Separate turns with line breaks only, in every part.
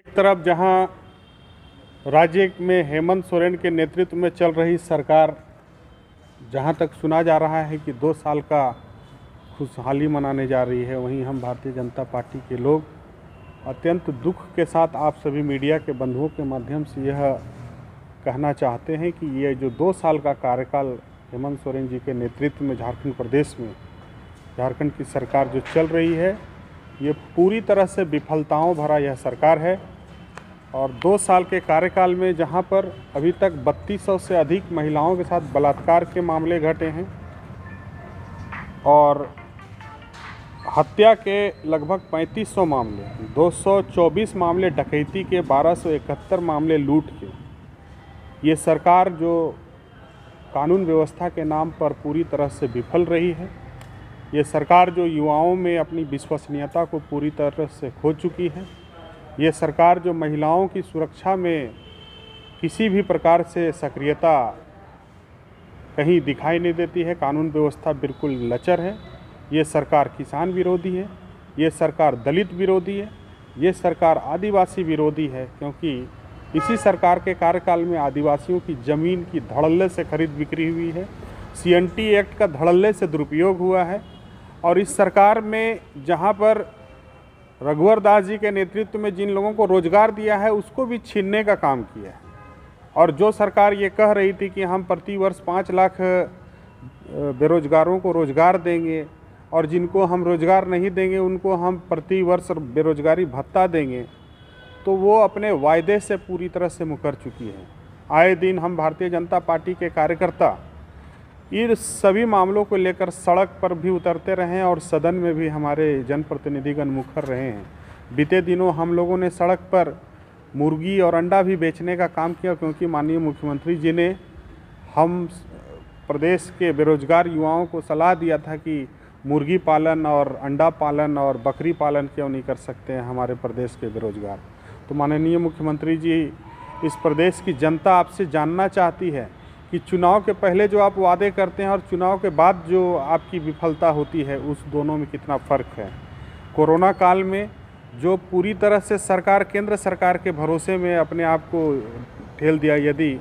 एक तरफ जहां राज्य में हेमंत सोरेन के नेतृत्व में चल रही सरकार, जहां तक सुना जा रहा है कि 2 साल का खुशहाली मनाने जा रही है, वहीं हम भारतीय जनता पार्टी के लोग अत्यंत दुख के साथ आप सभी मीडिया के बंधुओं के माध्यम से यह कहना चाहते हैं कि ये जो 2 साल का कार्यकाल हेमंत सोरेन जी के नेतृत्व में झारखंड प्रदेश में झारखंड की सरकार जो चल रही है, ये पूरी तरह से विफलताओं भरा यह सरकार है। और 2 साल के कार्यकाल में जहां पर अभी तक 3200 से अधिक महिलाओं के साथ बलात्कार के मामले घटे हैं और हत्या के लगभग 3500 मामले, 224 मामले डकैती के, 1271 मामले लूट के, ये सरकार जो कानून व्यवस्था के नाम पर पूरी तरह से विफल रही है, ये सरकार जो युवाओं में अपनी विश्वसनीयता को पूरी तरह से खो चुकी है, ये सरकार जो महिलाओं की सुरक्षा में किसी भी प्रकार से सक्रियता कहीं दिखाई नहीं देती है, कानून व्यवस्था बिल्कुल लचर है, ये सरकार किसान विरोधी है, ये सरकार दलित विरोधी है, ये सरकार आदिवासी विरोधी है, क्योंकि इसी सरकार के कार्यकाल में आदिवासियों की ज़मीन की धड़ल्ले से खरीद बिक्री हुई है, CNT एक्ट का धड़ल्ले से दुरुपयोग हुआ है। और इस सरकार में जहां पर रघुवर दास जी के नेतृत्व में जिन लोगों को रोजगार दिया है, उसको भी छीनने का काम किया है। और जो सरकार ये कह रही थी कि हम प्रति वर्ष 5 लाख बेरोजगारों को रोजगार देंगे और जिनको हम रोजगार नहीं देंगे उनको हम प्रति वर्ष बेरोजगारी भत्ता देंगे, तो वो अपने वायदे से पूरी तरह से मुकर चुकी है। आए दिन हम भारतीय जनता पार्टी के कार्यकर्ता इन सभी मामलों को लेकर सड़क पर भी उतरते रहे और सदन में भी हमारे जनप्रतिनिधिगण मुखर रहे हैं। बीते दिनों हम लोगों ने सड़क पर मुर्गी और अंडा भी बेचने का काम किया, क्योंकि माननीय मुख्यमंत्री जी ने हम प्रदेश के बेरोजगार युवाओं को सलाह दिया था कि मुर्गी पालन और अंडा पालन और बकरी पालन क्यों नहीं कर सकते हैं हमारे प्रदेश के बेरोजगार। तो माननीय मुख्यमंत्री जी, इस प्रदेश की जनता आपसे जानना चाहती है कि चुनाव के पहले जो आप वादे करते हैं और चुनाव के बाद जो आपकी विफलता होती है, उस दोनों में कितना फ़र्क है। कोरोना काल में जो पूरी तरह से सरकार, केंद्र सरकार के भरोसे में अपने आप को ठेल दिया, यदि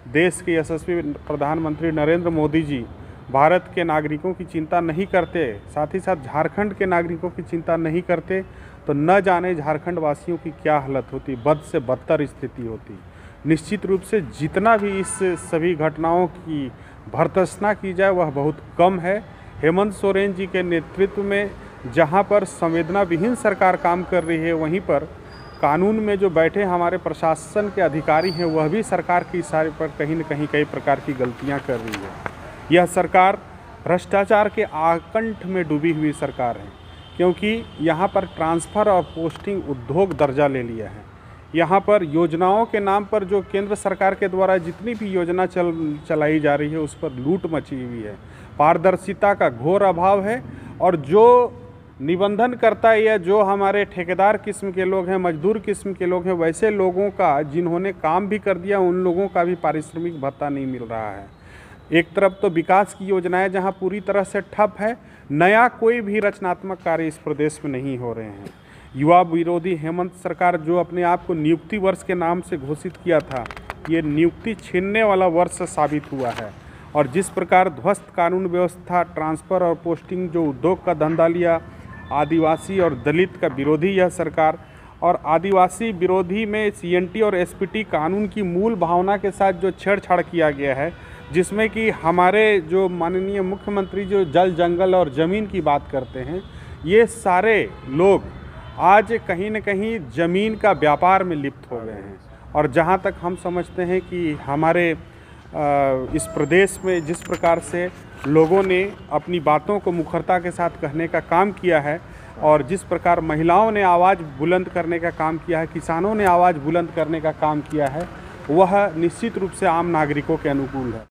देश के यशस्वी प्रधानमंत्री नरेंद्र मोदी जी भारत के नागरिकों की चिंता नहीं करते, साथ ही साथ झारखंड के नागरिकों की चिंता नहीं करते, तो न जाने झारखंड वासियों की क्या हालत होती, बद से बदतर स्थिति होती। निश्चित रूप से जितना भी इस सभी घटनाओं की भर्त्सना की जाए वह बहुत कम है। हेमंत सोरेन जी के नेतृत्व में जहां पर संवेदना विहीन सरकार काम कर रही है, वहीं पर कानून में जो बैठे हमारे प्रशासन के अधिकारी हैं, वह भी सरकार की इशारे पर कहीं न कहीं कई प्रकार की गलतियां कर रही है। यह सरकार भ्रष्टाचार के आकंठ में डूबी हुई सरकार है, क्योंकि यहाँ पर ट्रांसफ़र और पोस्टिंग उद्योग दर्जा ले लिया है। यहाँ पर योजनाओं के नाम पर जो केंद्र सरकार के द्वारा जितनी भी योजना चलाई जा रही है, उस पर लूट मची हुई है, पारदर्शिता का घोर अभाव है। और जो निबंधन करता है या जो हमारे ठेकेदार किस्म के लोग हैं, मजदूर किस्म के लोग हैं, वैसे लोगों का जिन्होंने काम भी कर दिया, उन लोगों का भी पारिश्रमिक भत्ता नहीं मिल रहा है। एक तरफ तो विकास की योजनाएं जहां पूरी तरह से ठप है, नया कोई भी रचनात्मक कार्य इस प्रदेश में नहीं हो रहे हैं। युवा विरोधी हेमंत सरकार जो अपने आप को नियुक्ति वर्ष के नाम से घोषित किया था, ये नियुक्ति छीनने वाला वर्ष साबित हुआ है। और जिस प्रकार ध्वस्त कानून व्यवस्था, ट्रांसफ़र और पोस्टिंग जो उद्योग का धंधा लिया, आदिवासी और दलित का विरोधी यह सरकार, और आदिवासी विरोधी में CNT और SPT कानून की मूल भावना के साथ जो छेड़छाड़ किया गया है, जिसमें कि हमारे जो माननीय मुख्यमंत्री जो जल, जंगल और ज़मीन की बात करते हैं, ये सारे लोग आज कहीं न कहीं ज़मीन का व्यापार में लिप्त हो गए हैं। और जहाँ तक हम समझते हैं कि हमारे इस प्रदेश में जिस प्रकार से लोगों ने अपनी बातों को मुखरता के साथ कहने का काम किया है और जिस प्रकार महिलाओं ने आवाज़ बुलंद करने का काम किया है, किसानों ने आवाज़ बुलंद करने का काम किया है, वह निश्चित रूप से आम नागरिकों के अनुकूल है।